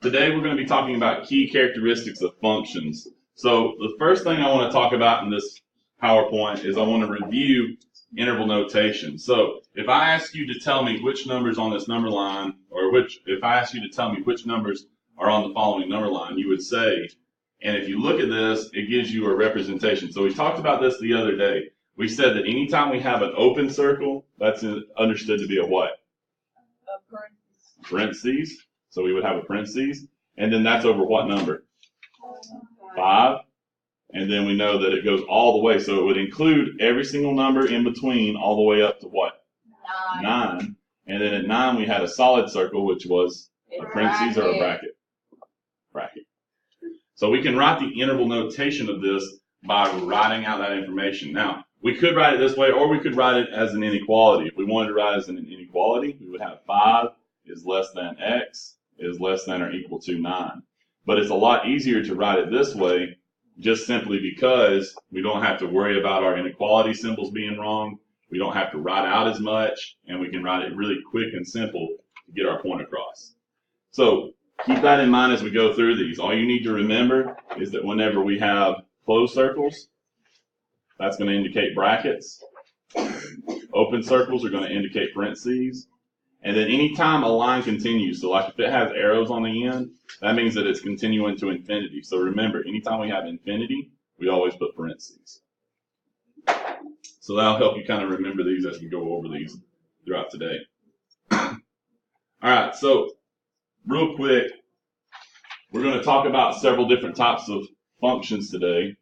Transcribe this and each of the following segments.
Today we're going to be talking about key characteristics of functions. So the first thing I want to talk about in this PowerPoint is I want to review interval notation. So if I ask you to tell me which numbers on this number line, or if I ask you to tell me which numbers are on the following number line, you would say, and if you look at this, it gives you a representation. So we talked about this the other day. We said that anytime we have an open circle, that's understood to be a what? A parentheses. So we would have a parentheses, and then that's over what number? 5. And then we know that it goes all the way, so it would include every single number in between all the way up to what? 9. And then at 9 we had a solid circle, which was a parentheses or a bracket. So we can write the interval notation of this by writing out that information. Now, we could write it this way, or we could write it as an inequality. If we wanted to write it as an inequality, we would have 5 is less than x is less than or equal to 9. But it's a lot easier to write it this way, just simply because we don't have to worry about our inequality symbols being wrong. We don't have to write out as much, and we can write it really quick and simple to get our point across. So keep that in mind as we go through these. All you need to remember is that whenever we have closed circles, that's going to indicate brackets. Open circles are going to indicate parentheses. And then anytime a line continues, so like if it has arrows on the end, that means that it's continuing to infinity. So remember, anytime we have infinity, we always put parentheses. So that'll help you kind of remember these as we go over these throughout today. All right, so real quick, we're going to talk about several different types of functions today.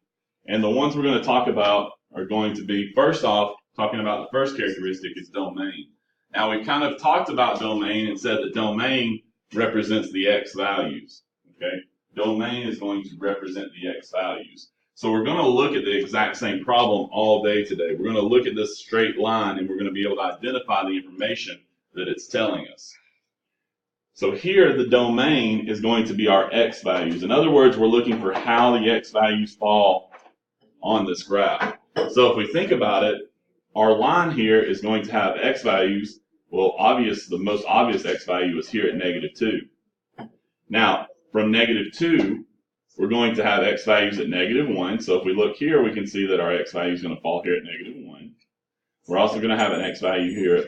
And the ones we're going to talk about are going to be, first off, talking about the first characteristic is domain. Now, we kind of talked about domain and said that domain represents the x values. Okay, domain is going to represent the x values. So we're going to look at the exact same problem all day today. We're going to look at this straight line, and we're going to be able to identify the information that it's telling us. So here, the domain is going to be our x values. In other words, we're looking for how the x values fall on this graph. So if we think about it, our line here is going to have x values. Well, the most obvious x value is here at -2. Now, from -2, we're going to have x values at -1. So if we look here, we can see that our x value is going to fall here at -1. We're also going to have an x value here at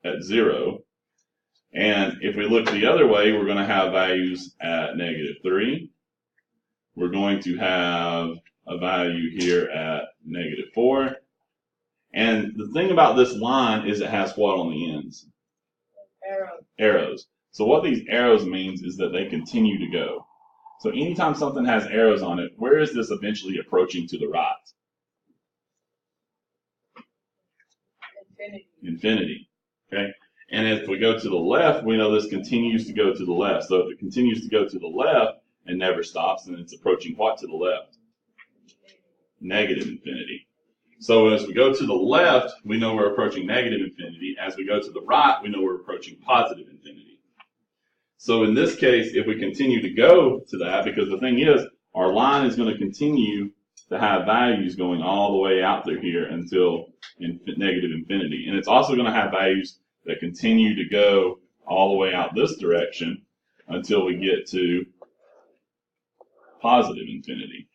at 0. And if we look the other way, we're going to have values at -3. We're going to have a value here at -4. And the thing about this line is it has what on the ends? Arrows. So what these arrows means is that they continue to go. So anytime something has arrows on it, where is this eventually approaching to the right? Infinity. Okay? And if we go to the left, we know this continues to go to the left. So if it continues to go to the left and never stops, then it's approaching what to the left? Negative infinity. So as we go to the left, we know we're approaching negative infinity. As we go to the right, we know we're approaching positive infinity. So in this case, if we continue to go to that, because the thing is, our line is going to continue to have values going all the way out through here until negative infinity. And it's also going to have values that continue to go all the way out this direction until we get to positive infinity.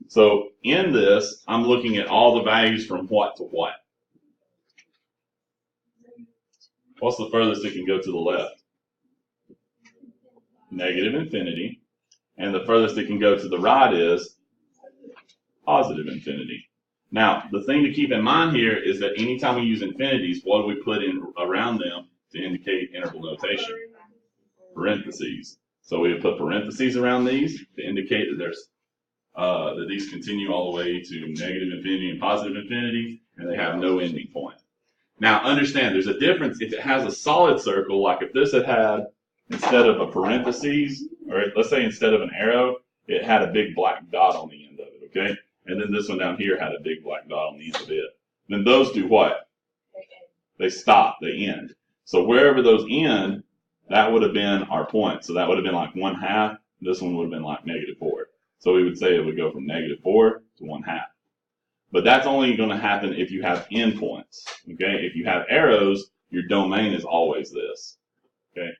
So in this, I'm looking at all the values from what to what? What's the furthest it can go to the left? Negative infinity. And the furthest it can go to the right is positive infinity. Now, the thing to keep in mind here is that anytime we use infinities, what do we put in around them to indicate interval notation? Parentheses. So we would put parentheses around these to indicate that that these continue all the way to negative infinity and positive infinity, and they have no ending point. Now, understand, there's a difference if it has a solid circle, like if this had instead of a parentheses, or let's say instead of an arrow, it had a big black dot on the end of it, okay? And then this one down here had a big black dot on the end of it. Then those do what? They stop, they end. So wherever those end, that would have been our point. So that would have been like 1/2. This one would have been like -4. So we would say it would go from -4 to 1/2. But that's only going to happen if you have endpoints. Okay? If you have arrows, your domain is always this. Okay?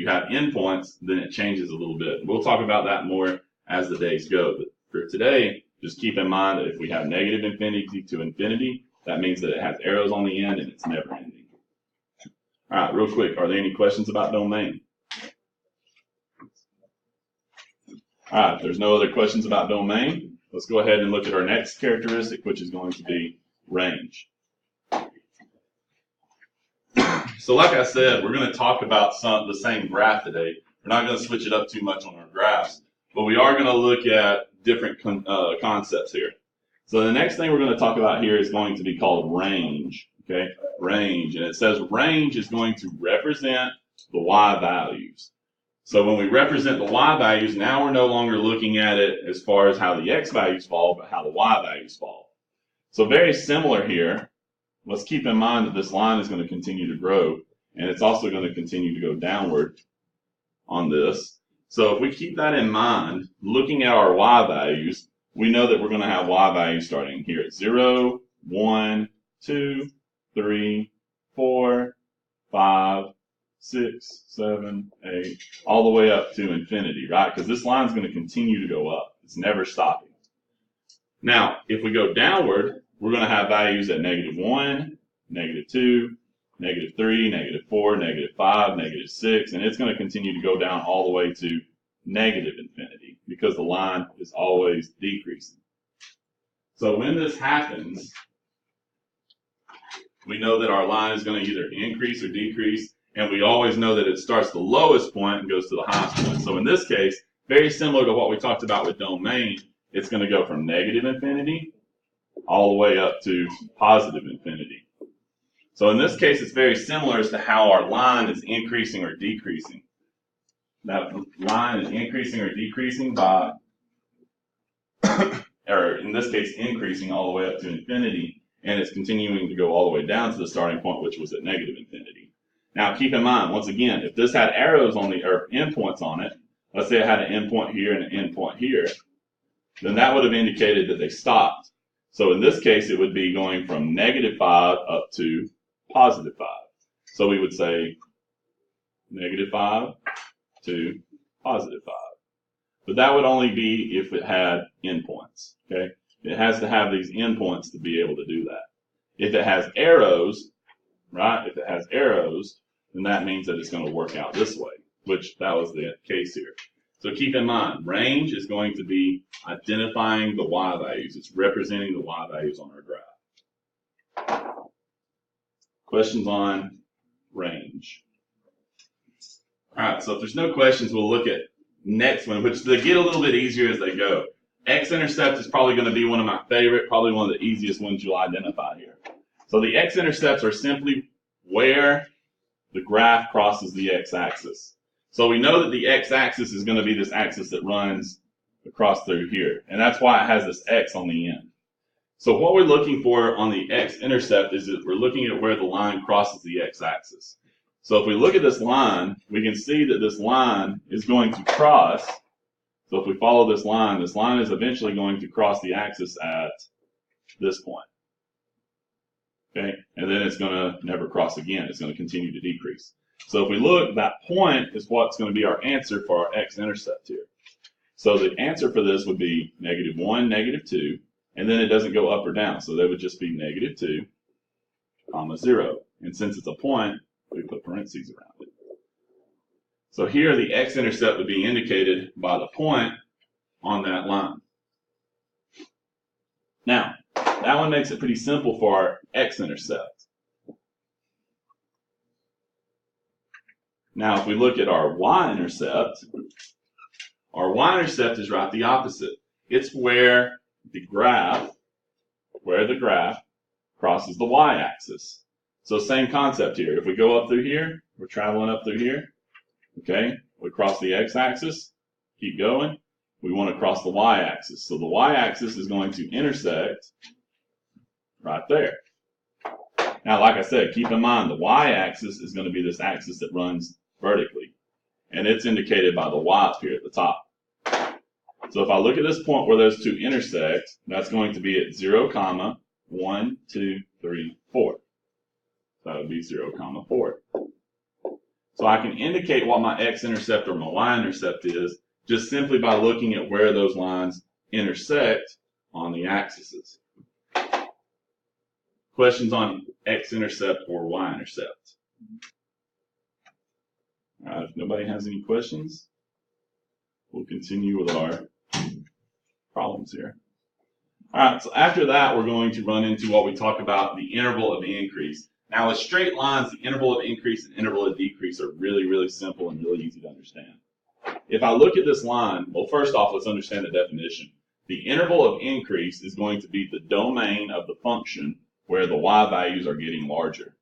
you have endpoints, then it changes a little bit. We'll talk about that more as the days go. But for today, just keep in mind that if we have negative infinity to infinity, that means that it has arrows on the end and it's never ending. All right, real quick, are there any questions about domain? All right, if there's no other questions about domain, let's go ahead and look at our next characteristic, which is going to be range. So like I said, we're going to talk about the same graph today. We're not going to switch it up too much on our graphs, but we are going to look at different concepts here. So the next thing we're going to talk about here is going to be called range. Okay, range, and it says range is going to represent the y values. So when we represent the y values, now we're no longer looking at it as far as how the x values fall, but how the y values fall. So very similar here. Let's keep in mind that this line is going to continue to grow, and it's also going to continue to go downward on this. So if we keep that in mind, looking at our y values, we know that we're going to have y values starting here at 0, 1, 2, 3, 4, 5, 6, 7, 8, all the way up to infinity, right? Because this line is going to continue to go up. It's never stopping. Now, if we go downward, we're going to have values at -1, -2, -3, -4, -5, -6, and it's going to continue to go down all the way to negative infinity because the line is always decreasing. So when this happens, we know that our line is going to either increase or decrease, and we always know that it starts the lowest point and goes to the highest point. So in this case, very similar to what we talked about with domain, it's going to go from negative infinity all the way up to positive infinity. So in this case, it's very similar as to how our line is increasing or decreasing. That line is increasing or decreasing by, or in this case, increasing all the way up to infinity, and it's continuing to go all the way down to the starting point, which was at negative infinity. Now, keep in mind, once again, if this had arrows on the, or endpoints on it, let's say it had an endpoint here and an endpoint here, then that would have indicated that they stopped. So in this case, it would be going from -5 up to +5. So we would say -5 to +5. But that would only be if it had endpoints, okay? It has to have these endpoints to be able to do that. If it has arrows, right, if it has arrows, then that means that it's going to work out this way, which that was the case here. So keep in mind, range is going to be identifying the y values. It's representing the y values on our graph. Questions on range? All right, so if there's no questions, we'll look at next one, which they get a little bit easier as they go. X-Intercept is probably going to be one of my favorite, probably one of the easiest ones you'll identify here. So the X-Intercepts are simply where the graph crosses the x-axis. So we know that the x-axis is going to be this axis that runs across through here, and that's why it has this x on the end. So what we're looking for on the X-Intercept is that we're looking at where the line crosses the x-axis. So if we look at this line, we can see that this line is going to cross. So if we follow this line is eventually going to cross the axis at this point. Okay, and then it's going to never cross again. It's going to continue to decrease. So if we look, that point is what's going to be our answer for our X-Intercept here. So the answer for this would be -1, -2, and then it doesn't go up or down. So that would just be -2, (0). And since it's a point, we put parentheses around it. So here the X-Intercept would be indicated by the point on that line. Now, that one makes it pretty simple for our X-Intercept. Now, if we look at our Y-Intercept is right the opposite. It's where the graph crosses the y-axis. So same concept here. If we go up through here, we're traveling up through here. Okay, we cross the x-axis, keep going. We want to cross the y-axis. So the y-axis is going to intersect right there. Now, like I said, keep in mind the y-axis is going to be this axis that runs vertically, and it's indicated by the y up here at the top. So if I look at this point where those two intersect, that's going to be at 0, 1, 2, 3, 4. So that would be 0, 4. So I can indicate what my x-intercept or my y-intercept is just simply by looking at where those lines intersect on the axes. Questions on x-intercept or y-intercept? All right, if nobody has any questions, we'll continue with our problems here. All right, so after that, we're going to run into what we talk about, the interval of increase. Now, with straight lines, the interval of increase and interval of decrease are really, really simple and really easy to understand. If I look at this line, well, first off, let's understand the definition. The interval of increase is going to be the domain of the function where the y values are getting larger.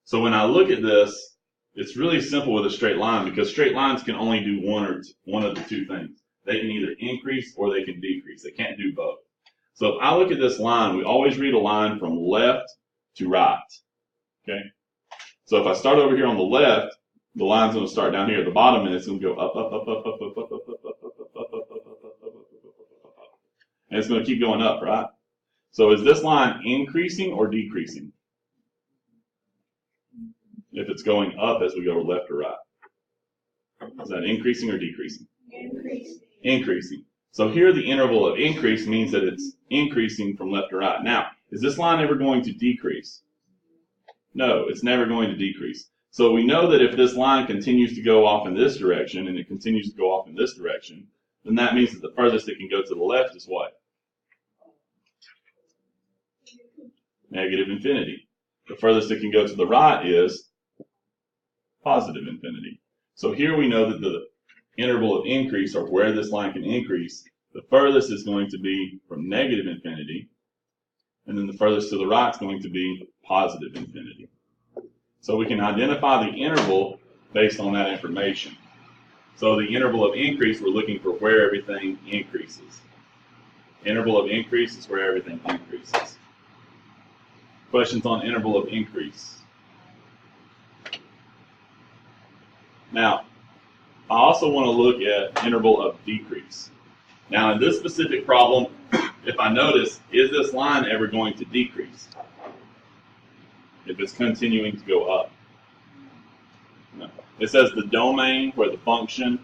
So when I look at this, it's really simple with a straight line because straight lines can only do one of the two things. They can either increase or they can decrease. They can't do both. So if I look at this line, we always read a line from left to right. Okay? So if I start over here on the left, the line's going to start down here at the bottom and it's going to go up, up, up, up, up, up, up, up, up, up, up, up, up, up, up, up, and it's going to keep going up, right? So is this line increasing or decreasing? If it's going up as we go left or right. Is that increasing or decreasing? Increasing. Increasing. So here the interval of increase means that it's increasing from left to right. Now, is this line ever going to decrease? No, it's never going to decrease. So we know that if this line continues to go off in this direction and it continues to go off in this direction, then that means that the furthest it can go to the left is what? Negative infinity. The furthest it can go to the right is positive infinity. So here we know that the interval of increase, or where this line can increase, the furthest is going to be from negative infinity, and then the furthest to the right is going to be positive infinity. So we can identify the interval based on that information. So the interval of increase, we're looking for where everything increases. Interval of increase is where everything increases. Questions on interval of increase? Now, I also want to look at interval of decrease. Now, in this specific problem, if I notice, is this line ever going to decrease? If it's continuing to go up? No. It says the domain where the function,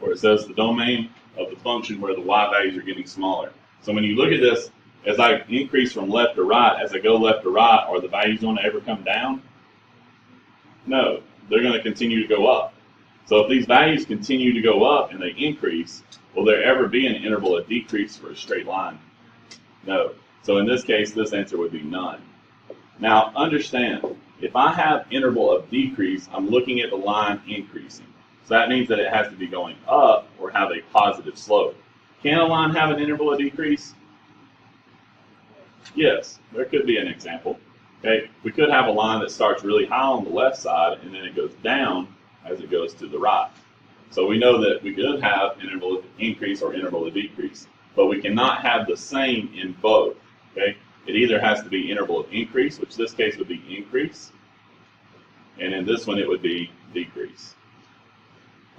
or it says the domain of the function where the y values are getting smaller. So when you look at this, as I increase from left to right, as I go left to right, are the values going to ever come down? No, they're going to continue to go up. So if these values continue to go up and they increase, will there ever be an interval of decrease for a straight line? No. So in this case, this answer would be none. Now understand, if I have interval of decrease, I'm looking at the line increasing. So that means that it has to be going up or have a positive slope. Can a line have an interval of decrease? Yes, there could be an example. Okay, we could have a line that starts really high on the left side and then it goes down as it goes to the right. So we know that we could have interval of increase or interval of decrease, but we cannot have the same in both. Okay, it either has to be interval of increase, which this case would be increase, and in this one it would be decrease.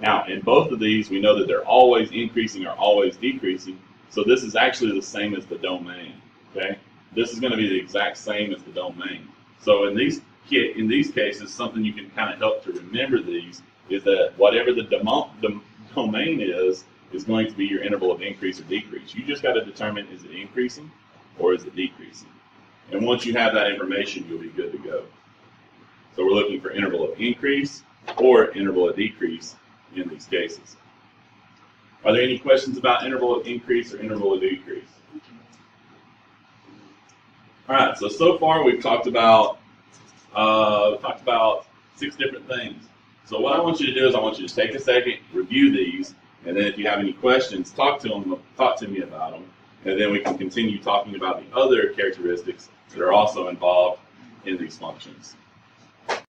Now, in both of these, we know that they're always increasing or always decreasing, so this is actually the same as the domain. Okay, this is going to be the exact same as the domain. So in these cases, something you can kind of help to remember these is that whatever the domain is going to be your interval of increase or decrease. You just got to determine, is it increasing or is it decreasing? And once you have that information, you'll be good to go. So we're looking for interval of increase or interval of decrease in these cases. Are there any questions about interval of increase or interval of decrease? All right, so far we've talked about 6 different things. So what I want you to do is I want you to take a second, review these, and then if you have any questions, talk to me about them, and then we can continue talking about the other characteristics that are also involved in these functions.